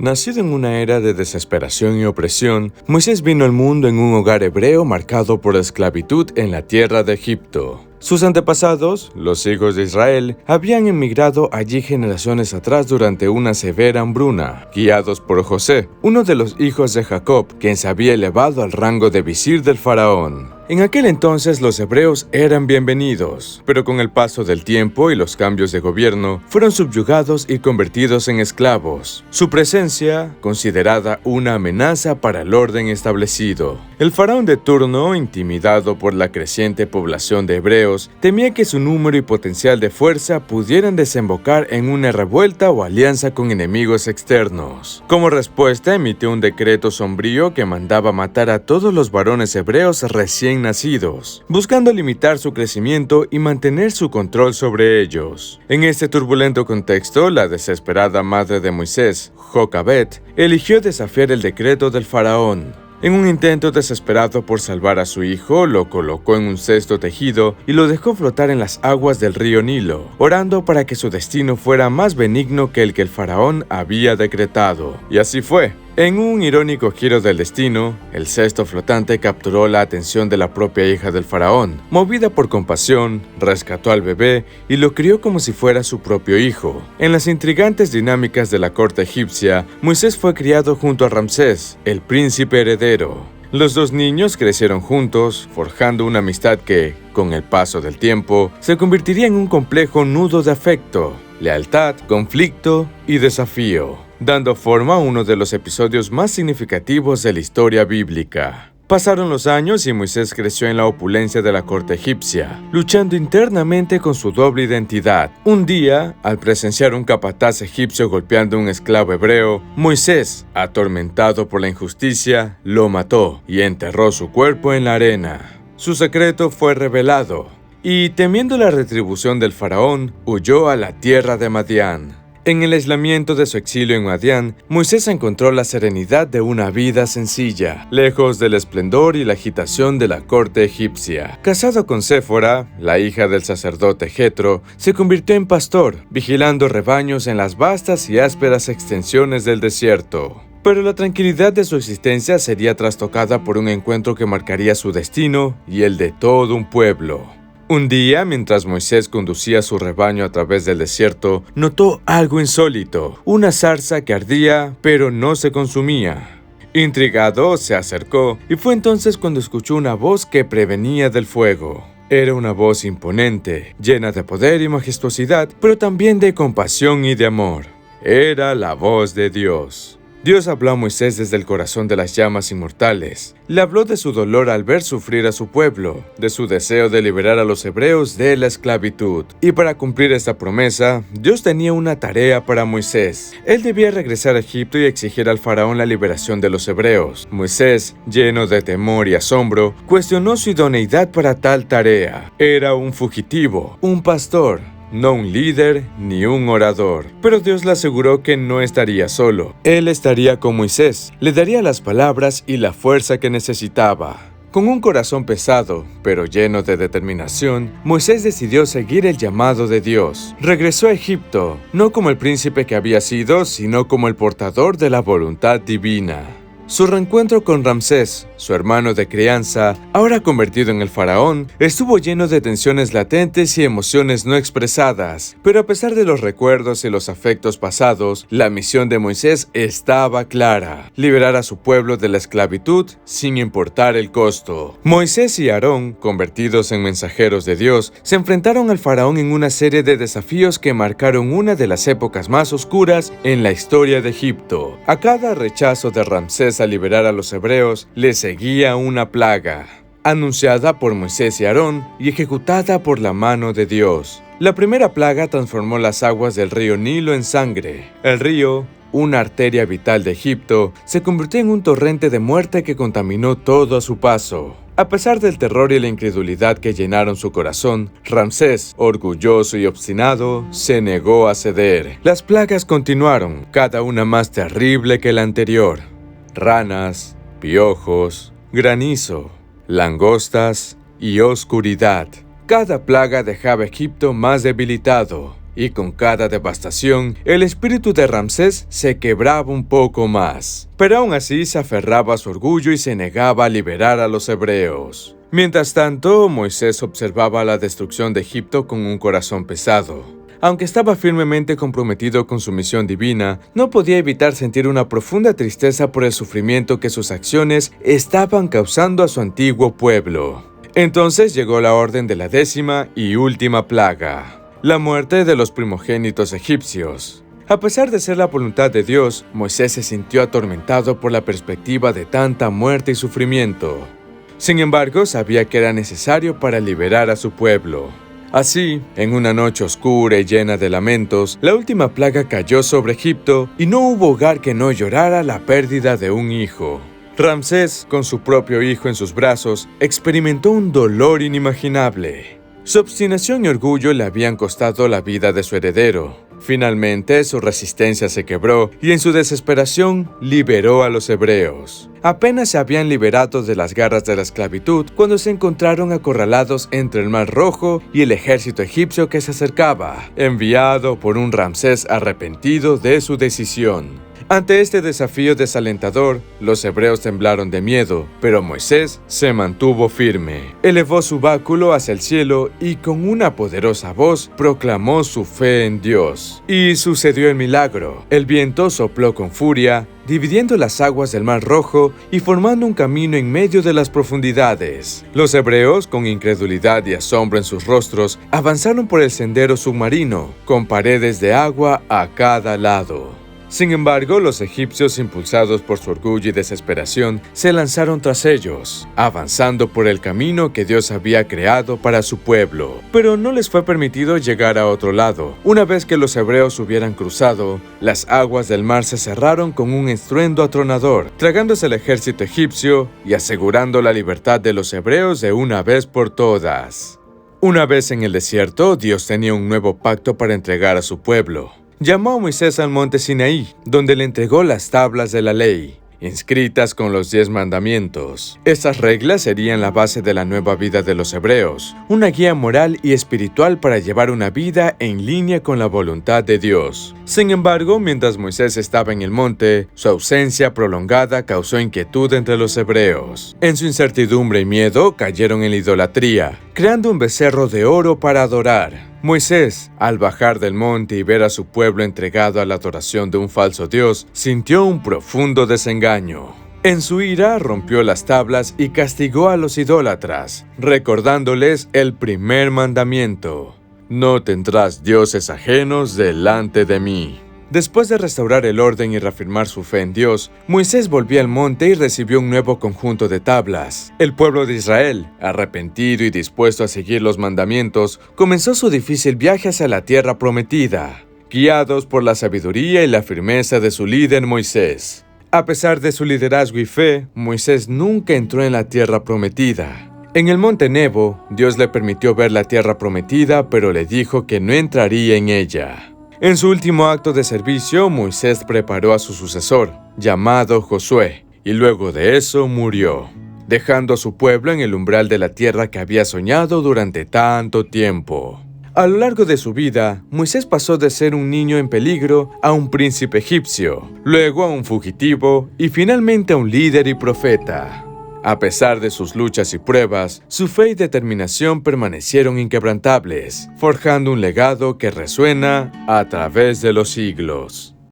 Nacido en una era de desesperación y opresión, Moisés vino al mundo en un hogar hebreo marcado por la esclavitud en la tierra de Egipto. Sus antepasados, los hijos de Israel, habían emigrado allí generaciones atrás durante una severa hambruna, guiados por José, uno de los hijos de Jacob, quien se había elevado al rango de visir del faraón. En aquel entonces los hebreos eran bienvenidos, pero con el paso del tiempo y los cambios de gobierno, fueron subyugados y convertidos en esclavos. Su presencia, considerada una amenaza para el orden establecido. El faraón de turno, intimidado por la creciente población de hebreos, temía que su número y potencial de fuerza pudieran desembocar en una revuelta o alianza con enemigos externos. Como respuesta, emitió un decreto sombrío que mandaba matar a todos los varones hebreos recién nacidos, buscando limitar su crecimiento y mantener su control sobre ellos. En este turbulento contexto, la desesperada madre de Moisés, Jocabet, eligió desafiar el decreto del faraón. En un intento desesperado por salvar a su hijo, lo colocó en un cesto tejido y lo dejó flotar en las aguas del río Nilo, orando para que su destino fuera más benigno que el faraón había decretado. Y así fue. En un irónico giro del destino, el cesto flotante capturó la atención de la propia hija del faraón. Movida por compasión, rescató al bebé y lo crió como si fuera su propio hijo. En las intrigantes dinámicas de la corte egipcia, Moisés fue criado junto a Ramsés, el príncipe heredero. Los dos niños crecieron juntos, forjando una amistad que, con el paso del tiempo, se convertiría en un complejo nudo de afecto, lealtad, conflicto y desafío, dando forma a uno de los episodios más significativos de la historia bíblica. Pasaron los años y Moisés creció en la opulencia de la corte egipcia, luchando internamente con su doble identidad. Un día, al presenciar un capataz egipcio golpeando a un esclavo hebreo, Moisés, atormentado por la injusticia, lo mató y enterró su cuerpo en la arena. Su secreto fue revelado, y temiendo la retribución del faraón, huyó a la tierra de Madián. En el aislamiento de su exilio en Madián, Moisés encontró la serenidad de una vida sencilla, lejos del esplendor y la agitación de la corte egipcia. Casado con Séfora, la hija del sacerdote Jetro, se convirtió en pastor, vigilando rebaños en las vastas y ásperas extensiones del desierto. Pero la tranquilidad de su existencia sería trastocada por un encuentro que marcaría su destino y el de todo un pueblo. Un día, mientras Moisés conducía su rebaño a través del desierto, notó algo insólito, una zarza que ardía, pero no se consumía. Intrigado, se acercó, y fue entonces cuando escuchó una voz que prevenía del fuego. Era una voz imponente, llena de poder y majestuosidad, pero también de compasión y de amor. Era la voz de Dios. Dios habló a Moisés desde el corazón de las llamas inmortales. Le habló de su dolor al ver sufrir a su pueblo, de su deseo de liberar a los hebreos de la esclavitud. Y para cumplir esta promesa, Dios tenía una tarea para Moisés. Él debía regresar a Egipto y exigir al faraón la liberación de los hebreos. Moisés, lleno de temor y asombro, cuestionó su idoneidad para tal tarea. Era un fugitivo, un pastor, no un líder ni un orador. Pero Dios le aseguró que no estaría solo. Él estaría con Moisés, le daría las palabras y la fuerza que necesitaba. Con un corazón pesado, pero lleno de determinación, Moisés decidió seguir el llamado de Dios. Regresó a Egipto, no como el príncipe que había sido, sino como el portador de la voluntad divina. Su reencuentro con Ramsés, su hermano de crianza, ahora convertido en el faraón, estuvo lleno de tensiones latentes y emociones no expresadas. Pero a pesar de los recuerdos y los afectos pasados, la misión de Moisés estaba clara: liberar a su pueblo de la esclavitud sin importar el costo. Moisés y Aarón, convertidos en mensajeros de Dios, se enfrentaron al faraón en una serie de desafíos que marcaron una de las épocas más oscuras en la historia de Egipto. A cada rechazo de Ramsés a liberar a los hebreos, le seguía una plaga, anunciada por Moisés y Aarón y ejecutada por la mano de Dios. La primera plaga transformó las aguas del río Nilo en sangre. El río, una arteria vital de Egipto, se convirtió en un torrente de muerte que contaminó todo a su paso. A pesar del terror y la incredulidad que llenaron su corazón, Ramsés, orgulloso y obstinado, se negó a ceder. Las plagas continuaron, cada una más terrible que la anterior. Ranas, piojos, granizo, langostas y oscuridad. Cada plaga dejaba a Egipto más debilitado. y con cada devastación, el espíritu de Ramsés se quebraba un poco más. Pero aún así se aferraba a su orgullo y se negaba a liberar a los hebreos. Mientras tanto, Moisés observaba la destrucción de Egipto con un corazón pesado. Aunque estaba firmemente comprometido con su misión divina, no podía evitar sentir una profunda tristeza por el sufrimiento que sus acciones estaban causando a su antiguo pueblo. Entonces llegó la orden de la 10ª y última plaga, la muerte de los primogénitos egipcios. A pesar de ser la voluntad de Dios, Moisés se sintió atormentado por la perspectiva de tanta muerte y sufrimiento. Sin embargo, sabía que era necesario para liberar a su pueblo. Así, en una noche oscura y llena de lamentos, la última plaga cayó sobre Egipto y no hubo hogar que no llorara la pérdida de un hijo. Ramsés, con su propio hijo en sus brazos, experimentó un dolor inimaginable. Su obstinación y orgullo le habían costado la vida de su heredero. Finalmente, su resistencia se quebró y en su desesperación liberó a los hebreos. Apenas se habían liberado de las garras de la esclavitud cuando se encontraron acorralados entre el Mar Rojo y el ejército egipcio que se acercaba, enviado por un Ramsés arrepentido de su decisión. Ante este desafío desalentador, los hebreos temblaron de miedo, pero Moisés se mantuvo firme. Elevó su báculo hacia el cielo y con una poderosa voz proclamó su fe en Dios. Y sucedió el milagro. El viento sopló con furia, dividiendo las aguas del Mar Rojo y formando un camino en medio de las profundidades. Los hebreos, con incredulidad y asombro en sus rostros, avanzaron por el sendero submarino, con paredes de agua a cada lado. Sin embargo, los egipcios, impulsados por su orgullo y desesperación, se lanzaron tras ellos, avanzando por el camino que Dios había creado para su pueblo. Pero no les fue permitido llegar a otro lado. Una vez que los hebreos hubieran cruzado, las aguas del mar se cerraron con un estruendo atronador, tragándose el ejército egipcio y asegurando la libertad de los hebreos de una vez por todas. Una vez en el desierto, Dios tenía un nuevo pacto para entregar a su pueblo. Llamó a Moisés al monte Sinaí, donde le entregó las tablas de la ley, inscritas con los 10 mandamientos. Estas reglas serían la base de la nueva vida de los hebreos, una guía moral y espiritual para llevar una vida en línea con la voluntad de Dios. Sin embargo, mientras Moisés estaba en el monte, su ausencia prolongada causó inquietud entre los hebreos. En su incertidumbre y miedo, cayeron en la idolatría, creando un becerro de oro para adorar. Moisés, al bajar del monte y ver a su pueblo entregado a la adoración de un falso dios, sintió un profundo desengaño. En su ira rompió las tablas y castigó a los idólatras, recordándoles el primer mandamiento: no tendrás dioses ajenos delante de mí. Después de restaurar el orden y reafirmar su fe en Dios, Moisés volvió al monte y recibió un nuevo conjunto de tablas. El pueblo de Israel, arrepentido y dispuesto a seguir los mandamientos, comenzó su difícil viaje hacia la tierra prometida, guiados por la sabiduría y la firmeza de su líder Moisés. A pesar de su liderazgo y fe, Moisés nunca entró en la tierra prometida. En el monte Nebo, Dios le permitió ver la tierra prometida, pero le dijo que no entraría en ella. En su último acto de servicio, Moisés preparó a su sucesor, llamado Josué, y luego de eso murió, dejando a su pueblo en el umbral de la tierra que había soñado durante tanto tiempo. A lo largo de su vida, Moisés pasó de ser un niño en peligro a un príncipe egipcio, luego a un fugitivo y finalmente a un líder y profeta. A pesar de sus luchas y pruebas, su fe y determinación permanecieron inquebrantables, forjando un legado que resuena a través de los siglos.